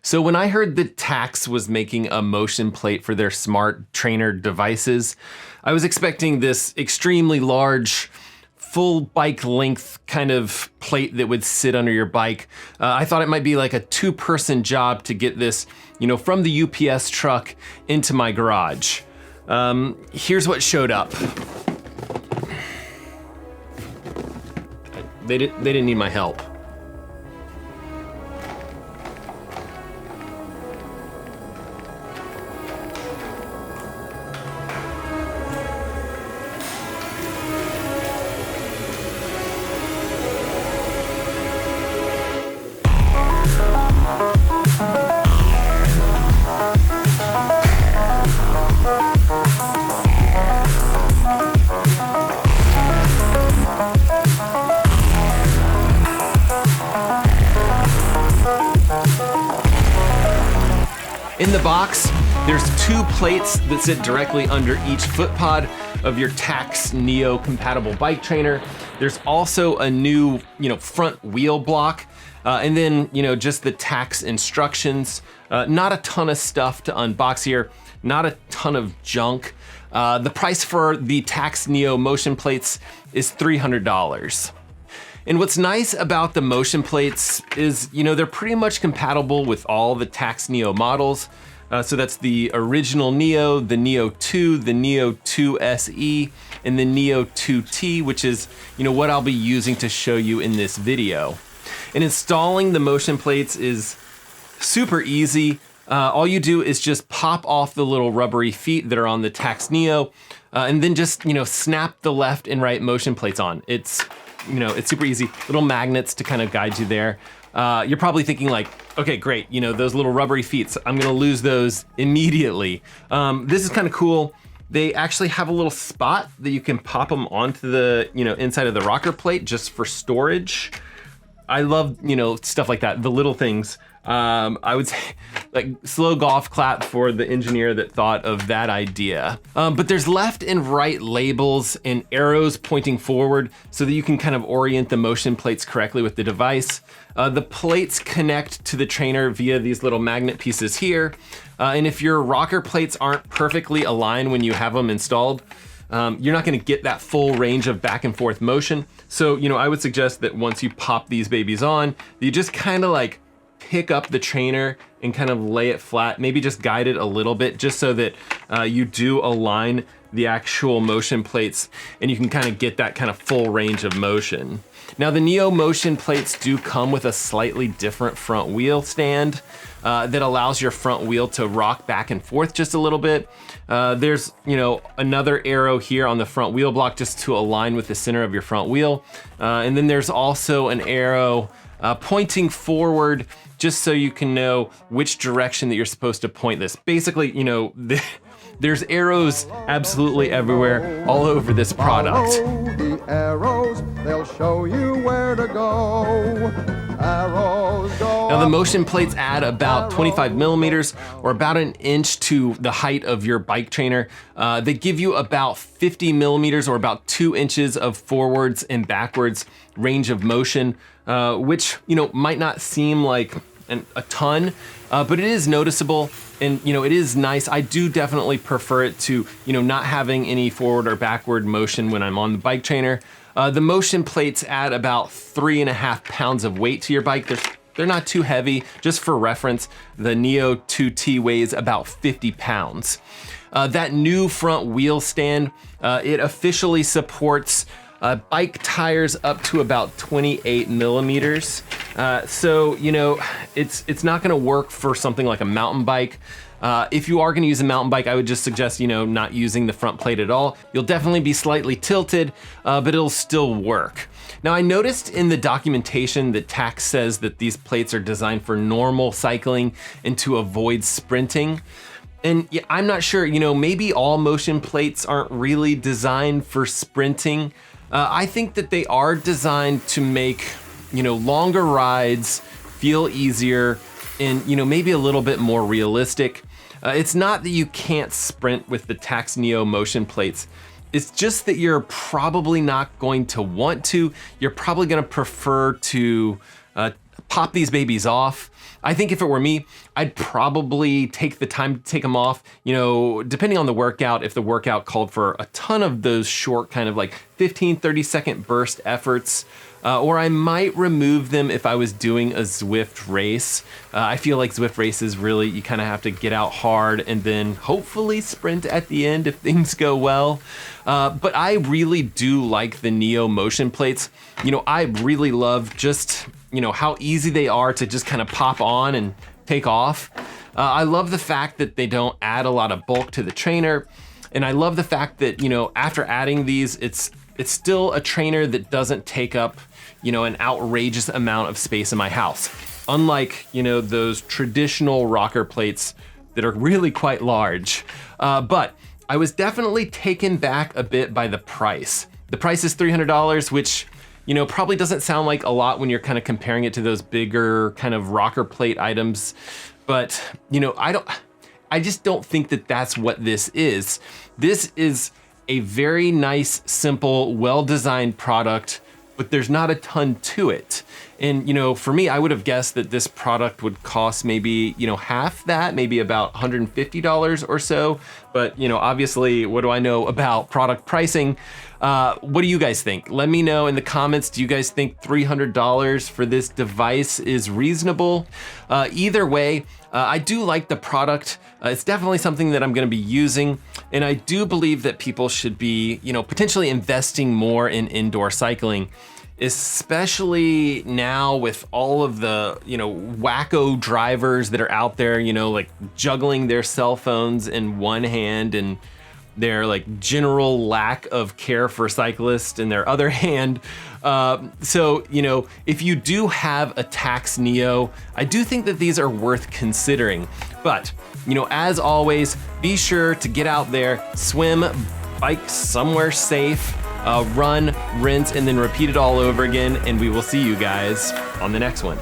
So when I heard that Tacx was making a motion plate for their smart trainer devices, I was expecting this extremely large, full bike length kind of plate that would sit under your bike. I thought it might be like a 2-person job to get this, from the UPS truck into my garage. Here's what showed up. They didn't need my help. In the box, there's 2 plates that sit directly under each foot pod of your Tacx Neo compatible bike trainer. There's also a new, front wheel block, and then, just the Tacx instructions. Not a ton of stuff to unbox here, not a ton of junk. The price for the Tacx Neo motion plates is $300. And what's nice about the motion plates is, they're pretty much compatible with all the Tacx Neo models. So that's the original Neo, the Neo 2, the Neo 2 SE, and the Neo 2T, which is, what I'll be using to show you in this video. And installing the motion plates is super easy. All you do is just pop off the little rubbery feet that are on the Tacx Neo, and then just, snap the left and right motion plates on. It's super easy. Little magnets to kind of guide you there. You're probably thinking like, okay, great, those little rubbery feet, so I'm gonna lose those immediately. This is kind of cool. They actually have a little spot that you can pop them onto the, inside of the rocker plate just for storage. I love, stuff like that, the little things. I would say, like, slow golf clap for the engineer that thought of that idea. But there's left and right labels and arrows pointing forward so that you can kind of orient the motion plates correctly with the device. The plates connect to the trainer via these little magnet pieces here. And if your rocker plates aren't perfectly aligned when you have them installed, you're not gonna get that full range of back and forth motion. So, I would suggest that once you pop these babies on, you just kind of like pick up the trainer and kind of lay it flat, maybe just guide it a little bit just so that you do align the actual motion plates and you can kind of get that kind of full range of motion. Now the Neo motion plates do come with a slightly different front wheel stand that allows your front wheel to rock back and forth just a little bit. There's, another arrow here on the front wheel block just to align with the center of your front wheel. And then there's also an arrow pointing forward just so you can know which direction that you're supposed to point this. Basically, there's arrows absolutely everywhere, all over this product. The arrows, they'll show you where to go. Arrows go. Now the motion plates add about 25 millimeters or about 1 inch to the height of your bike trainer. They give you about 50 millimeters or about 2 inches of forwards and backwards range of motion, which, might not seem like a ton, but it is noticeable and, it is nice. I do definitely prefer it to, not having any forward or backward motion when I'm on the bike trainer. The motion plates add about 3.5 pounds of weight to your bike. They're not too heavy. Just for reference, the Neo 2T weighs about 50 pounds. That new front wheel stand, it officially supports bike tires up to about 28 millimeters. So, it's not gonna work for something like a mountain bike. If you are gonna use a mountain bike, I would just suggest, not using the front plate at all. You'll definitely be slightly tilted, but it'll still work. Now I noticed in the documentation that Tacx says that these plates are designed for normal cycling and to avoid sprinting. And yeah, I'm not sure, maybe all motion plates aren't really designed for sprinting. I think that they are designed to make, longer rides feel easier and, maybe a little bit more realistic. It's not that you can't sprint with the Tacx Neo motion plates. It's just that you're probably not going to want to. You're probably gonna prefer to pop these babies off. I think if it were me, I'd probably take the time to take them off, you know, depending on the workout. If the workout called for a ton of those short kind of like 15, 30-second burst efforts, or I might remove them if I was doing a Zwift race. I feel like Zwift races really, you kind of have to get out hard and then hopefully sprint at the end if things go well. But I really do like the Neo motion plates. You know, I really love just, you know, how easy they are to just kind of pop on and take off. I love the fact that they don't add a lot of bulk to the trainer. And I love the fact that, you know, after adding these, it's still a trainer that doesn't take up, you know, an outrageous amount of space in my house. Unlike, you know, those traditional rocker plates that are really quite large. But I was definitely taken back a bit by the price. The price is $300, which, you know, probably doesn't sound like a lot when you're kind of comparing it to those bigger kind of rocker plate items. But, you know, I just don't think that that's what this is. This is a very nice, simple, well-designed product, but there's not a ton to it. And, you know, for me, I would have guessed that this product would cost maybe, you know, half that, maybe about $150 or so. But, you know, obviously, what do I know about product pricing? What do you guys think? Let me know in the comments. Do you guys think $300 for this device is reasonable? Either way, I do like the product. It's definitely something that I'm gonna be using. And I do believe that people should be, you know, potentially investing more in indoor cycling, especially now with all of the, you know, wacko drivers that are out there, you know, like juggling their cell phones in one hand and their like general lack of care for cyclists in their other hand. So, you know, if you do have a Tacx Neo, I do think that these are worth considering. But, you know, as always, be sure to get out there, swim, bike somewhere safe, run, rinse, and then repeat it all over again. And we will see you guys on the next one.